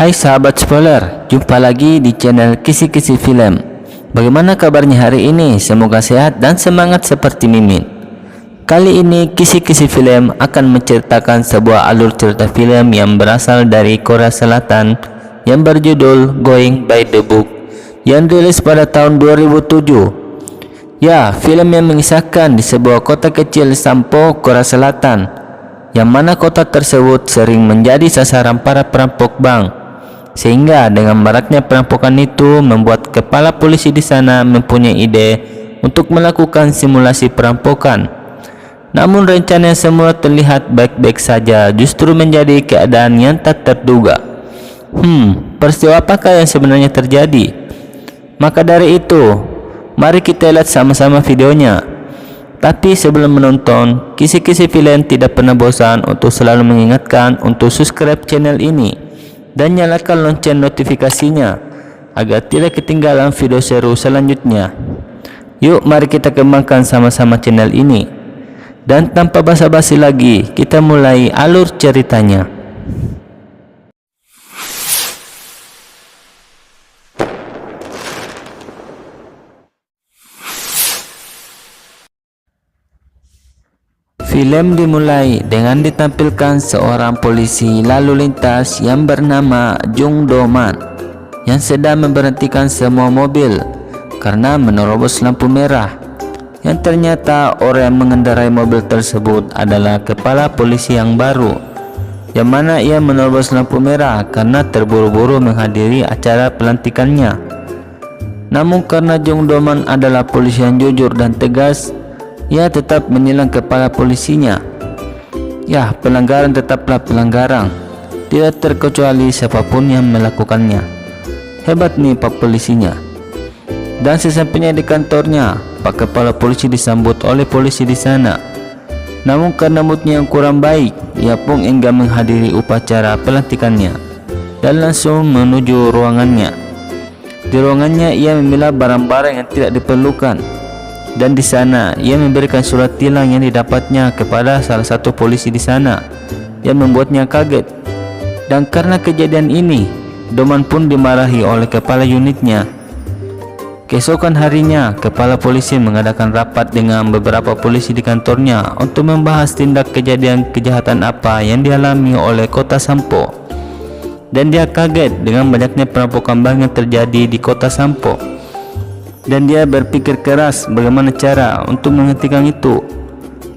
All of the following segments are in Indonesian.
Hai sahabat spoiler, jumpa lagi di channel Kisi-Kisi Film. Bagaimana kabarnya hari ini? Semoga sehat dan semangat seperti Mimin. Kali ini Kisi-Kisi Film akan menceritakan sebuah alur cerita film yang berasal dari Korea Selatan yang berjudul Going by the Book yang rilis pada tahun 2007. Ya, film yang mengisahkan di sebuah kota kecil Sampo, Korea Selatan, yang mana kota tersebut sering menjadi sasaran para perampok bank. Sehingga dengan maraknya perampokan itu membuat kepala polisi di sana mempunyai ide untuk melakukan simulasi perampokan. Namun rencana yang semula terlihat baik-baik saja justru menjadi keadaan yang tak terduga. Peristiwa apakah yang sebenarnya terjadi? Maka dari itu, mari kita lihat sama-sama videonya. Tapi sebelum menonton, Kisi-Kisi Film tidak pernah bosan untuk selalu mengingatkan untuk subscribe channel ini dan nyalakan lonceng notifikasinya agar tidak ketinggalan video seru selanjutnya. Yuk mari kita kembangkan sama-sama channel ini. Dan tanpa basa-basi lagi, kita mulai alur ceritanya. Film dimulai dengan ditampilkan seorang polisi lalu lintas yang bernama Jung Do-man yang sedang memberhentikan semua mobil karena menerobos lampu merah, yang ternyata orang yang mengendarai mobil tersebut adalah kepala polisi yang baru, yang mana ia menerobos lampu merah karena terburu-buru menghadiri acara pelantikannya. Namun karena Jung Do-man adalah polisi yang jujur dan tegas, ia tetap menilang kepala polisinya. Ya, pelanggaran tetaplah pelanggaran, tidak terkecuali siapapun yang melakukannya. Hebat nih Pak polisinya. Dan sesampainya di kantornya, Pak kepala polisi disambut oleh polisi di sana. Namun karena moodnya yang kurang baik, ia pun enggan menghadiri upacara pelantikannya dan langsung menuju ruangannya. Di ruangannya ia memilah barang-barang yang tidak diperlukan. Dan di sana ia memberikan surat tilang yang didapatnya kepada salah satu polisi di sana, yang membuatnya kaget. Dan karena kejadian ini, Do-man pun dimarahi oleh kepala unitnya. Keesokan harinya, kepala polisi mengadakan rapat dengan beberapa polisi di kantornya untuk membahas tindak kejahatan apa yang dialami oleh kota Sampo. Dan dia kaget dengan banyaknya perampokan bank yang terjadi di kota Sampo. Dan dia berpikir keras bagaimana cara untuk menghentikan itu.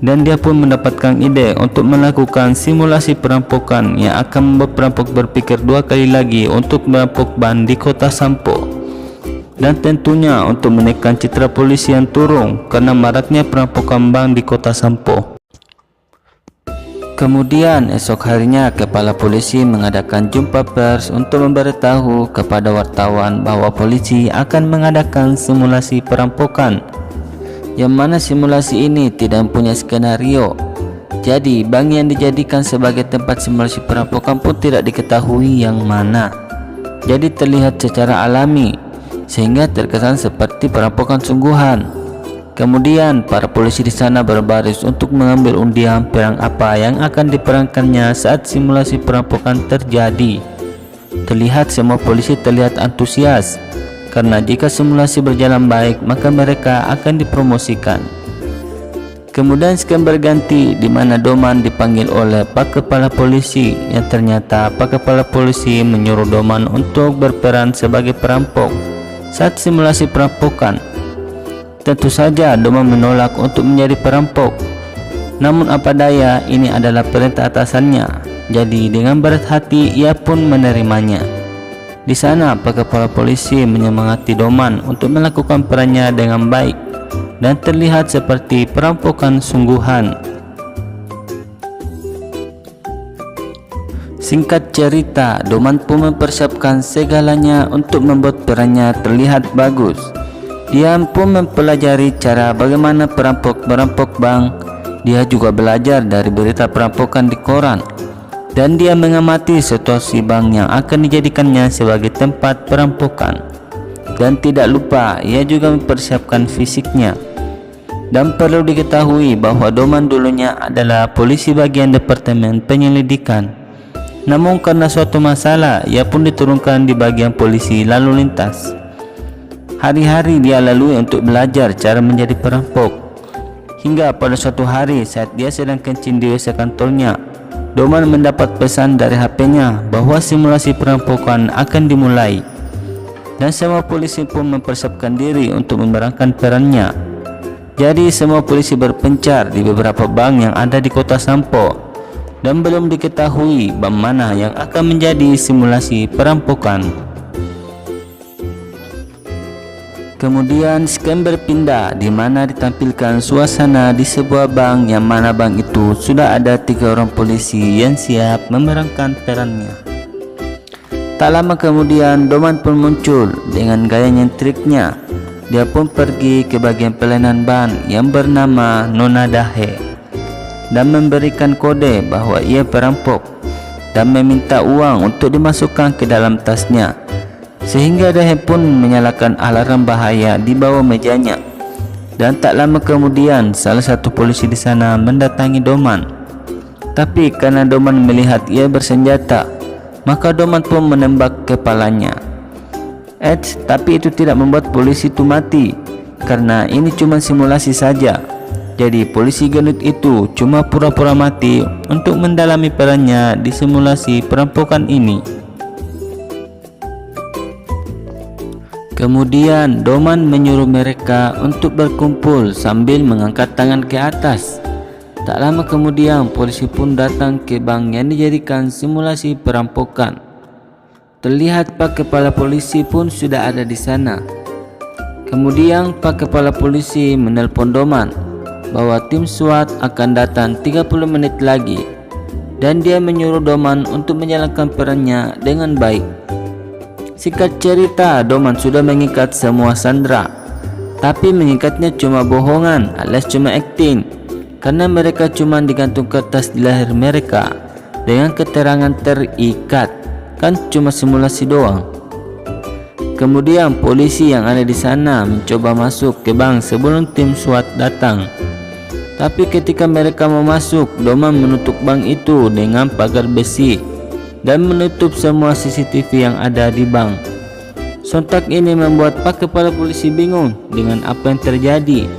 Dan dia pun mendapatkan ide untuk melakukan simulasi perampokan yang akan membuat perampok berpikir dua kali lagi untuk merampok bank di kota Sampo. Dan tentunya untuk menekan citra polisi yang turun karena maraknya perampokan bank di kota Sampo. Kemudian esok harinya kepala polisi mengadakan jumpa pers untuk memberitahu kepada wartawan bahwa polisi akan mengadakan simulasi perampokan, yang mana simulasi ini tidak mempunyai skenario. Jadi bank yang dijadikan sebagai tempat simulasi perampokan pun tidak diketahui yang mana. Jadi terlihat secara alami sehingga terkesan seperti perampokan sungguhan. Kemudian para polisi di sana berbaris untuk mengambil undian perang apa yang akan diperangkannya saat simulasi perampokan terjadi. Terlihat semua polisi terlihat antusias karena jika simulasi berjalan baik maka mereka akan dipromosikan. Kemudian skem berganti di mana Do-man dipanggil oleh Pak kepala polisi, yang ternyata Pak kepala polisi menyuruh Do-man untuk berperan sebagai perampok saat simulasi perampokan. Tentu saja Do-man menolak untuk menjadi perampok. Namun apa daya, ini adalah perintah atasannya. Jadi dengan berat hati ia pun menerimanya. Di sana Pak kepala polisi menyemangati Do-man untuk melakukan perannya dengan baik dan terlihat seperti perampokan sungguhan. Singkat cerita, Do-man pun mempersiapkan segalanya untuk membuat perannya terlihat bagus. Dia pun mempelajari cara bagaimana perampok merampok bank. Dia juga belajar dari berita perampokan di koran. Dan dia mengamati situasi bank yang akan dijadikannya sebagai tempat perampokan. Dan tidak lupa, ia juga mempersiapkan fisiknya. Dan perlu diketahui bahwa Do-man dulunya adalah polisi bagian Departemen Penyelidikan. Namun karena suatu masalah, ia pun diturunkan di bagian polisi lalu lintas. Hari-hari dia lalui untuk belajar cara menjadi perampok. Hingga pada suatu hari saat dia sedang kencing di WC kantornya, Doman mendapat pesan dari HP-nya bahwa simulasi perampokan akan dimulai. Dan semua polisi pun mempersiapkan diri untuk memerankan perannya. Jadi semua polisi berpencar di beberapa bank yang ada di kota Sampo. Dan belum diketahui bank mana yang akan menjadi simulasi perampokan. Kemudian scam berpindah di mana ditampilkan suasana di sebuah bank yang mana bank itu sudah ada 3 orang polisi yang siap memerankan perannya. Tak lama kemudian Doman pun muncul dengan gaya nyentrik-nya. Dia pun pergi ke bagian pelayanan bank yang bernama Nona Dahe dan memberikan kode bahwa ia perampok dan meminta uang untuk dimasukkan ke dalam tasnya, sehingga Dahe pun menyalakan alarm bahaya di bawah mejanya. Dan tak lama kemudian salah satu polisi di sana mendatangi Doman. Tapi karena Doman melihat ia bersenjata, maka Doman pun menembak kepalanya. Tapi itu tidak membuat polisi itu mati, karena ini cuma simulasi saja. Jadi polisi gendut itu cuma pura-pura mati untuk mendalami perannya di simulasi perampokan ini. Kemudian Doman menyuruh mereka untuk berkumpul sambil mengangkat tangan ke atas. Tak lama kemudian polisi pun datang ke bank yang dijadikan simulasi perampokan. Terlihat Pak Kepala Polisi pun sudah ada di sana. Kemudian Pak Kepala Polisi menelpon Doman bahwa tim SWAT akan datang 30 menit lagi, dan dia menyuruh Doman untuk menjalankan perannya dengan baik. Singkat cerita, Doman sudah mengikat semua sandera, tapi mengikatnya cuma bohongan alias cuma acting, karena mereka cuma digantung kertas di leher mereka dengan keterangan terikat, kan cuma simulasi doang. Kemudian polisi yang ada di sana mencoba masuk ke bank sebelum tim SWAT datang. Tapi ketika mereka mau masuk, Doman menutup bank itu dengan pagar besi dan menutup semua CCTV yang ada di bank. Sontak ini membuat Pak Kepala Polisi bingung dengan apa yang terjadi.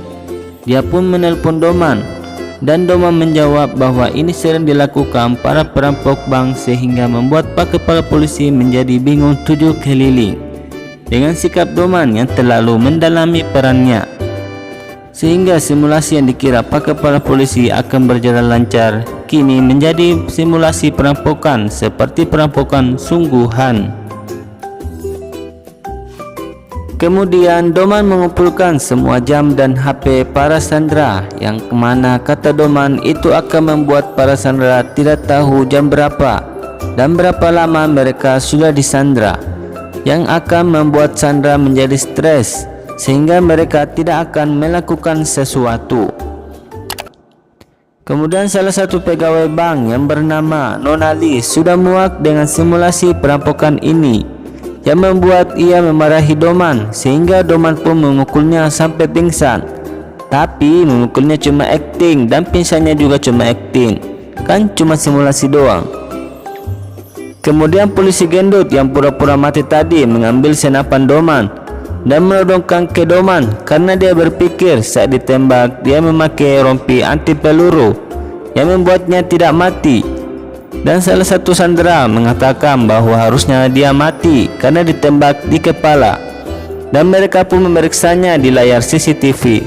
Dia pun menelpon Doman, dan Doman menjawab bahwa ini sering dilakukan para perampok bank, sehingga membuat Pak Kepala Polisi menjadi bingung 7 keliling dengan sikap Doman yang terlalu mendalami perannya. Sehingga simulasi yang dikira Pak Kepala Polisi akan berjalan lancar kini menjadi simulasi perampokan seperti perampokan sungguhan. Kemudian Doman mengumpulkan semua jam dan HP para sandera, yang kemana kata Doman itu akan membuat para sandera tidak tahu jam berapa dan berapa lama mereka sudah disandera, yang akan membuat sandera menjadi stres sehingga mereka tidak akan melakukan sesuatu. Kemudian salah satu pegawai bank yang bernama Nonali sudah muak dengan simulasi perampokan ini, yang membuat ia memarahi Doman, sehingga Doman pun memukulnya sampai pingsan. Tapi memukulnya cuma acting dan pingsannya juga cuma acting, kan cuma simulasi doang. Kemudian polisi gendut yang pura-pura mati tadi mengambil senapan Doman dan menodongkan ke Doman karena dia berpikir saat ditembak dia memakai rompi anti peluru yang membuatnya tidak mati. Dan salah satu sandera mengatakan bahwa harusnya dia mati karena ditembak di kepala, dan mereka pun memeriksanya di layar CCTV,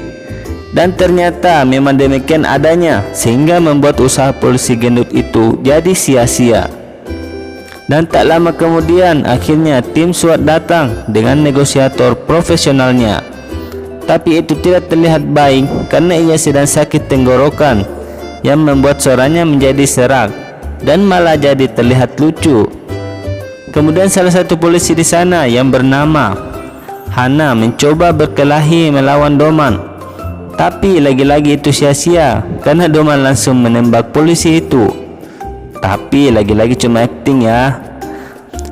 dan ternyata memang demikian adanya, sehingga membuat usaha polisi gendut itu jadi sia-sia. Dan tak lama kemudian akhirnya tim SWAT datang dengan negosiator profesionalnya. Tapi itu tidak terlihat baik karena ia sedang sakit tenggorokan yang membuat suaranya menjadi serak dan malah jadi terlihat lucu. Kemudian salah satu polisi di sana yang bernama Hana mencoba berkelahi melawan Doman. Tapi lagi-lagi itu sia-sia karena Doman langsung menembak polisi itu. Tapi lagi-lagi cuma acting ya.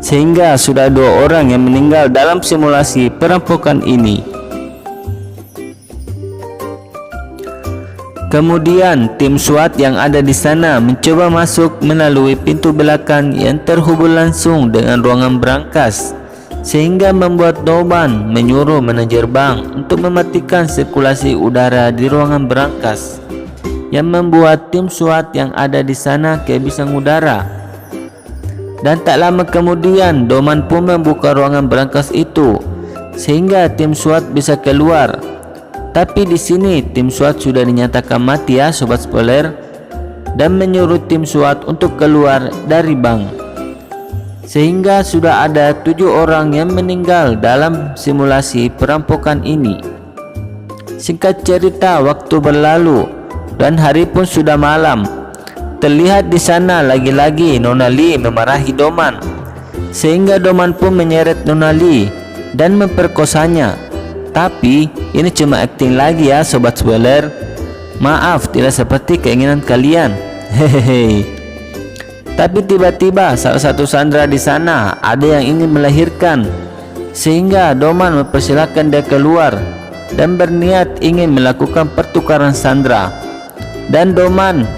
Sehingga sudah 2 orang yang meninggal dalam simulasi perampokan ini. Kemudian tim SWAT yang ada di sana mencoba masuk melalui pintu belakang yang terhubung langsung dengan ruangan brankas, sehingga membuat Doman menyuruh manajer bank untuk mematikan sirkulasi udara di ruangan brankas, yang membuat tim SWAT yang ada di sana kehabisan udara. Dan tak lama kemudian Doman pun membuka ruangan brankas itu sehingga tim SWAT bisa keluar. Tapi di sini tim SWAT sudah dinyatakan mati ya sobat spoiler, dan menyuruh tim SWAT untuk keluar dari bank. Sehingga sudah ada 7 orang yang meninggal dalam simulasi perampokan ini. Singkat cerita, waktu berlalu dan hari pun sudah malam. Terlihat di sana lagi-lagi Nona Lee memarahi Doman, sehingga Doman pun menyeret Nona Lee dan memperkosanya. Tapi ini cuma acting lagi ya sobat spoiler. Maaf, tidak seperti keinginan kalian. Hehehe. Tapi tiba-tiba salah satu sandera di sana ada yang ingin melahirkan, sehingga Doman mempersilahkan dia keluar dan berniat ingin melakukan pertukaran sandera. Dan Doman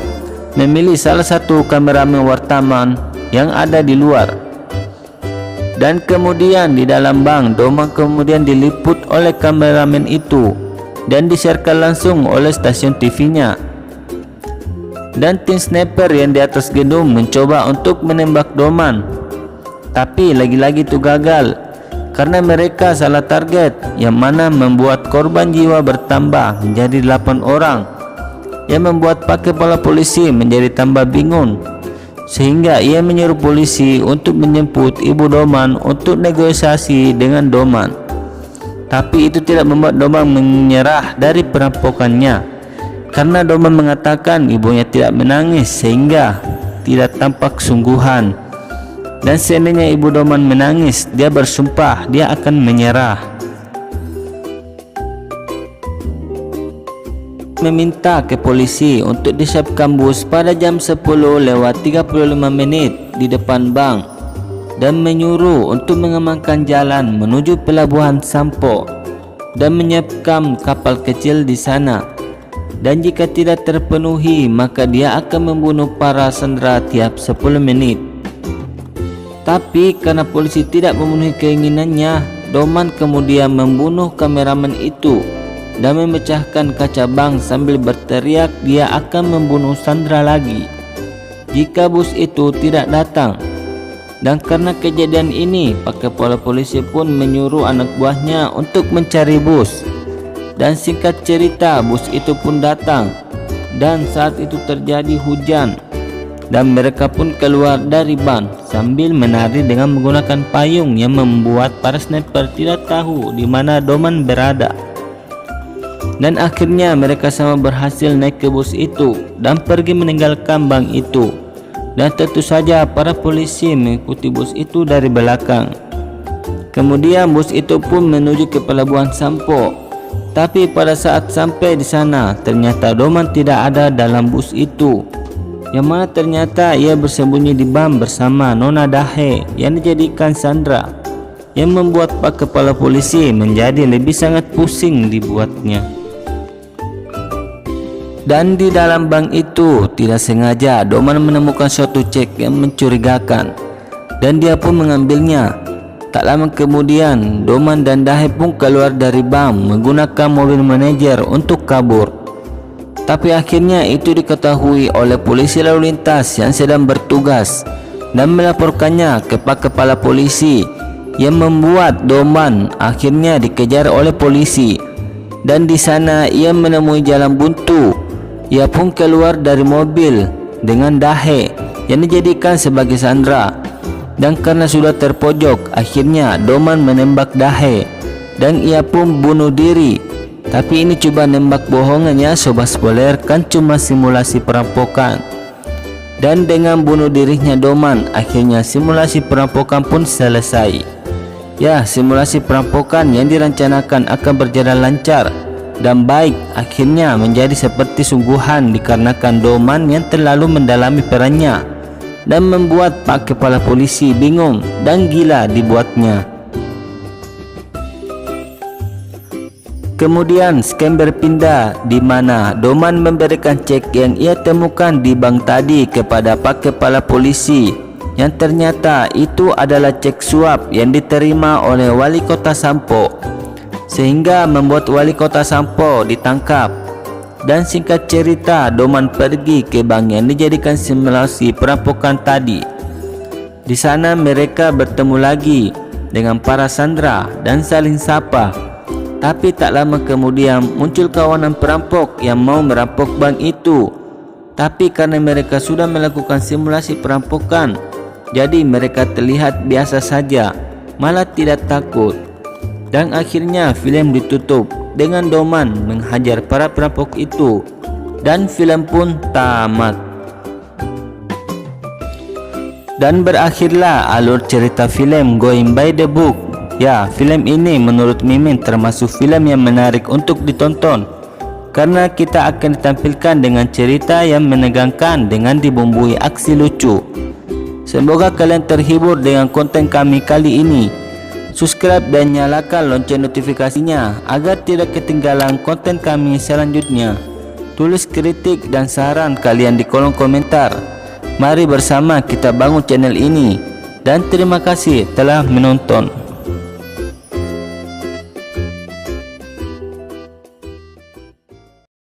memilih salah satu kameramen wartawan yang ada di luar. Dan kemudian di dalam bank, Doman kemudian diliput oleh kameramen itu dan disiarkan langsung oleh stasiun TV-nya. Dan tim sniper yang di atas gedung mencoba untuk menembak Doman, tapi lagi-lagi itu gagal karena mereka salah target, yang mana membuat korban jiwa bertambah menjadi 8 orang, yang membuat Pak Kepala Polisi menjadi tambah bingung, sehingga ia menyuruh polisi untuk menjemput ibu Doman untuk negosiasi dengan Doman. Tapi itu tidak membuat Doman menyerah dari perampokannya, karena Doman mengatakan ibunya tidak menangis sehingga tidak tampak sungguhan. Dan seandainya ibu Doman menangis, dia bersumpah dia akan menyerah. Meminta ke polisi untuk disiapkan bus pada jam 10:35 di depan bank, dan menyuruh untuk mengamankan jalan menuju pelabuhan Sampo dan menyiapkan kapal kecil di sana. Dan jika tidak terpenuhi, maka dia akan membunuh para sandera tiap 10 menit. Tapi karena polisi tidak memenuhi keinginannya, Doman kemudian membunuh kameramen itu dan memecahkan kaca bank sambil berteriak dia akan membunuh sandera lagi jika bus itu tidak datang. Dan karena kejadian ini, Pak Kepala Polisi pun menyuruh anak buahnya untuk mencari bus. Dan singkat cerita, bus itu pun datang, dan saat itu terjadi hujan, dan mereka pun keluar dari ban sambil menari dengan menggunakan payung, yang membuat para sniper tidak tahu di mana Doman berada. Dan akhirnya mereka sama berhasil naik ke bus itu dan pergi meninggalkan bank itu. Dan tentu saja para polisi mengikuti bus itu dari belakang. Kemudian bus itu pun menuju ke pelabuhan Sampo. Tapi pada saat sampai di sana, ternyata Doman tidak ada dalam bus itu, yang mana ternyata ia bersembunyi di bank bersama Nona Dahe yang dijadikan sandera, yang membuat Pak Kepala Polisi menjadi lebih sangat pusing dibuatnya. Dan di dalam bank itu tidak sengaja Doman menemukan suatu cek yang mencurigakan, dan dia pun mengambilnya. Tak lama kemudian Doman dan Dahe pun keluar dari bank menggunakan mobil manajer untuk kabur. Tapi akhirnya itu diketahui oleh polisi lalu lintas yang sedang bertugas dan melaporkannya ke Pak Kepala Polisi, yang membuat Doman akhirnya dikejar oleh polisi. Dan di sana ia menemui jalan buntu. Ia pun keluar dari mobil dengan Dahe yang dijadikan sebagai sandera. Dan karena sudah terpojok, akhirnya Doman menembak Dahe dan ia pun bunuh diri. Tapi ini coba nembak bohongannya sobat spoiler, kan cuma simulasi perampokan. Dan dengan bunuh dirinya Doman, akhirnya simulasi perampokan pun selesai. Ya, simulasi perampokan yang direncanakan akan berjalan lancar dan baik akhirnya menjadi seperti sungguhan dikarenakan Doman yang terlalu mendalami perannya dan membuat Pak Kepala Polisi bingung dan gila dibuatnya. Kemudian scam berpindah di mana Doman memberikan cek yang ia temukan di bank tadi kepada Pak Kepala Polisi, yang ternyata itu adalah cek suap yang diterima oleh Wali Kota Sampo, sehingga membuat Wali Kota Sampo ditangkap. Dan singkat cerita, Doman pergi ke bank yang dijadikan simulasi perampokan tadi. Di sana mereka bertemu lagi dengan para sandera dan saling sapa. Tapi tak lama kemudian muncul kawanan perampok yang mau merampok bank itu. Tapi karena mereka sudah melakukan simulasi perampokan, jadi mereka terlihat biasa saja, malah tidak takut. Dan akhirnya film ditutup dengan Doman menghajar para perampok itu, dan film pun tamat. Dan berakhirlah alur cerita film Going by the Book. Ya, film ini menurut Mimin termasuk film yang menarik untuk ditonton, karena kita akan ditampilkan dengan cerita yang menegangkan dengan dibumbui aksi lucu. Semoga kalian terhibur dengan konten kami kali ini. Subscribe dan nyalakan lonceng notifikasinya agar tidak ketinggalan konten kami selanjutnya. Tulis kritik dan saran kalian di kolom komentar. Mari bersama kita bangun channel ini. Dan terima kasih telah menonton.